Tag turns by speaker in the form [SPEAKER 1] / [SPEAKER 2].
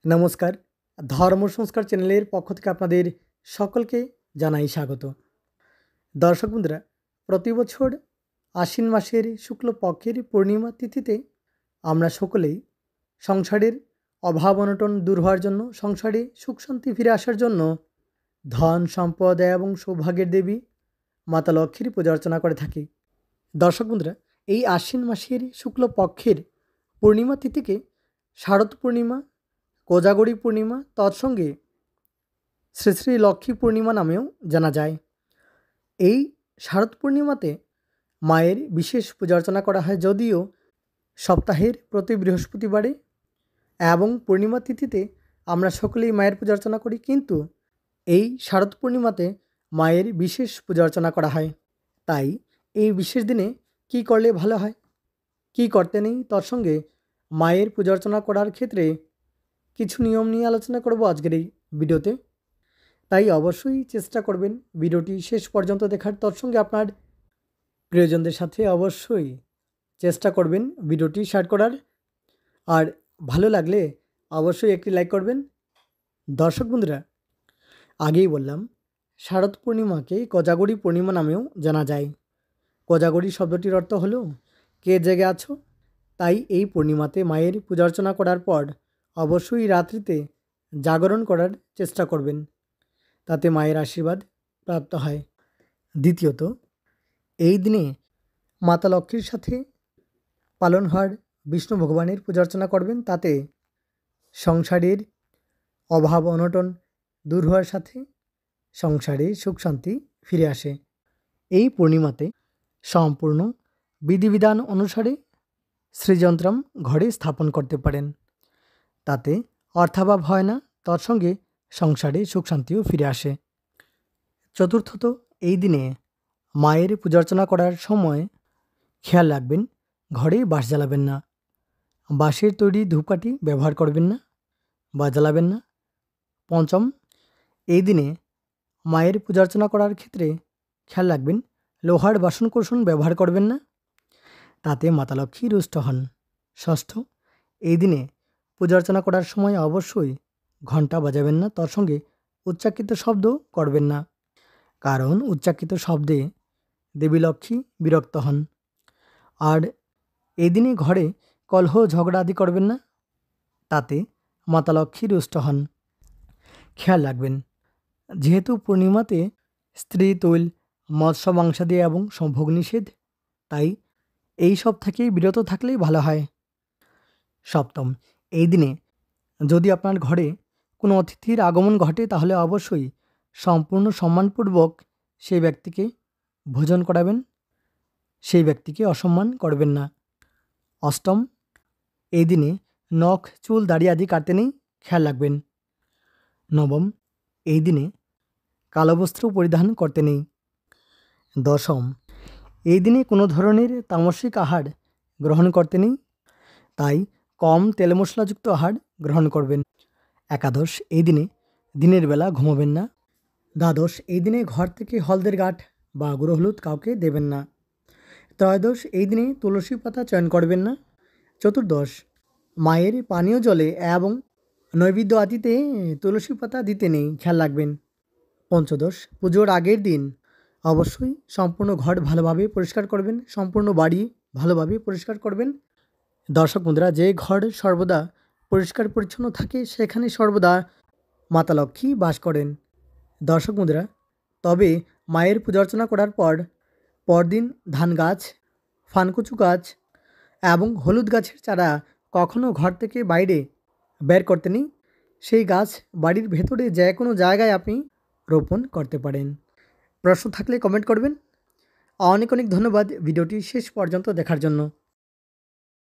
[SPEAKER 1] নমস্কার। ধর্ম সংস্কার চ্যানেলের পক্ষ থেকে আপনাদের সকলকে জানাই স্বাগত। দর্শক বন্ধুরা, প্রতি বছর আশ্বিন মাসের শুক্লপক্ষের পূর্ণিমা তিথিতে আমরা সকলেই সংসারের অভাব অনটন দূর হওয়ার জন্য, সংসারে সুখ শান্তি ফিরে আসার জন্য ধন সম্পদ এবং সৌভাগ্যের দেবী মাতা লক্ষ্মীর পূজা অর্চনা করে থাকি। দর্শক বন্ধুরা, এই আশ্বিন মাসের শুক্লপক্ষের পূর্ণিমা তিথিকে শারদ পূর্ণিমা, কোজাগরী পূর্ণিমা, তৎসঙ্গে শ্রী শ্রী লক্ষ্মী পূর্ণিমা নামেও জানা যায়। এই শারদ পূর্ণিমাতে মায়ের বিশেষ পূজা অর্চনা করা হয়, যদিও সপ্তাহের প্রতি বৃহস্পতিবারে এবং পূর্ণিমা তিথিতে আমরা সকলেই মায়ের পূজা অর্চনা করি, কিন্তু এই শারদ পূর্ণিমাতে মায়ের বিশেষ পূজা অর্চনা করা হয়। তাই এই বিশেষ দিনে কি করলে ভালো হয়, কি করতে নেই, তৎসঙ্গে মায়ের পূজা অর্চনা করার ক্ষেত্রে কিছু নিয়ম নিয়ে আলোচনা করব আজকের এই ভিডিওতে। তাই অবশ্যই চেষ্টা করবেন ভিডিওটি শেষ পর্যন্ত দেখার, তৎসঙ্গে আপনার প্রিয়জনদের সাথে অবশ্যই চেষ্টা করবেন ভিডিওটি শেয়ার করার, আর ভালো লাগলে অবশ্যই একটি লাইক করবেন। দর্শক বন্ধুরা, আগেই বললাম শারদ পূর্ণিমাকে কোজাগরী পূর্ণিমা নামেও জানা যায়। কোজাগরী শব্দটির অর্থ হলো কে জেগে আছো। তাই এই পূর্ণিমাতে মায়ের পূজা অর্চনা করার পর অবশ্যই রাত্রিতে জাগরণ করার চেষ্টা করবেন, তাতে মায়ের আশীর্বাদ প্রাপ্ত হয়। দ্বিতীয়ত, এই দিনে মাতা লক্ষ্মীর সাথে পালন হওয়ার বিষ্ণু ভগবানের পূজা অর্চনা করবেন, তাতে সংসারের অভাব অনটন দূর হওয়ার সাথে সংসারে সুখ শান্তি ফিরে আসে। এই পূর্ণিমাতে সম্পূর্ণ বিধিবিধান অনুসারে শ্রীযন্ত্রম ঘরে স্থাপন করতে পারেন, তাতে অর্থাভাব হয় না, তৎসঙ্গে সংসারে সুখ শান্তিও ফিরে আসে। চতুর্থত, এই দিনে মায়ের পূজা অর্চনা করার সময় খেয়াল রাখবেন ঘরে বাঁশ জ্বালাবেন না, বাঁশের তৈরি ধূপকাঠি ব্যবহার করবেন না বা জ্বালাবেন না। পঞ্চম, এই দিনে মায়ের পূজা অর্চনা করার ক্ষেত্রে খেয়াল রাখবেন লোহার বাসনকোসন ব্যবহার করবেন না, তাতে মাতা লক্ষ্মী রুষ্ট হন। ষষ্ঠ, এই দিনে পূজা অর্চনা করার সময় অবশ্যই ঘণ্টা বাজাবেন না, তার সঙ্গে উচ্চাকিত শব্দ করবেন না, কারণ উচ্চাকিত শব্দে দেবী লক্ষ্মী বিরক্ত হন। আর এই দিনে ঘরে কলহ ঝগড়া আদি করবেন না, তাতে মাতা লক্ষ্মী রুষ্ট হন। খেয়াল রাখবেন, যেহেতু পূর্ণিমাতে স্ত্রী তৈল, মৎস্য মাংসাদি এবং সম্ভোগ নিষেধ, তাই এই সব থেকেই বিরত থাকলেই ভালো হয়। সপ্তম, এই দিনে যদি আপনার ঘরে কোনো অতিথির আগমন ঘটে, তাহলে অবশ্যই সম্পূর্ণ সম্মানপূর্বক সেই ব্যক্তিকে ভোজন করাবেন, সেই ব্যক্তিকে অসম্মান করবেন না। অষ্টম, এই দিনে নখ, চুল, দাড়ি আদি কাটতে নেই, খেয়াল রাখবেন। নবম, এই দিনে কালো বস্ত্র পরিধান করতে নেই। দশম, এই দিনে কোনো ধরনের তামসিক আহার গ্রহণ করতে নেই, তাই কম তেল মশলাযুক্ত আহার গ্রহণ করবেন। একাদশ, এই দিনে দিনের বেলা ঘুমাবেন না। দ্বাদশ, এই দিনে ঘর থেকে হলদের গাঁঠ বা গুঁড়ো হলুদ কাউকে দেবেন না। ত্রয়োদশ, এই দিনে তুলসী পাতা চয়ন করবেন না। চতুর্দশ, মায়ের পানীয় জলে এবং নৈবেদ্য আদিতে তুলসী পাতা দিতে নেই, খেয়াল রাখবেন। পঞ্চদশ, পুজোর আগের দিন অবশ্যই সম্পূর্ণ ঘর ভালোভাবে পরিষ্কার করবেন, সম্পূর্ণ বাড়ি ভালোভাবে পরিষ্কার করবেন। দর্শক বন্ধুরা, যে ঘর সর্বদা পরিষ্কার পরিচ্ছন্ন থাকে সেখানে সর্বদা মাতা লক্ষ্মী বাস করেন। দর্শক বন্ধুরা, তবে মায়ের পূজা অর্চনা করার পরদিন ধান গাছ, ফানকুচু গাছ এবং হলুদ গাছের চারা কখনও ঘর থেকে বাইরে বের করতে নেই। সেই গাছ বাড়ির ভেতরে যে কোনো জায়গায় আপনি রোপণ করতে পারেন। প্রশ্ন থাকলে কমেন্ট করবেন। অনেক অনেক ধন্যবাদ ভিডিওটি শেষ পর্যন্ত দেখার জন্য।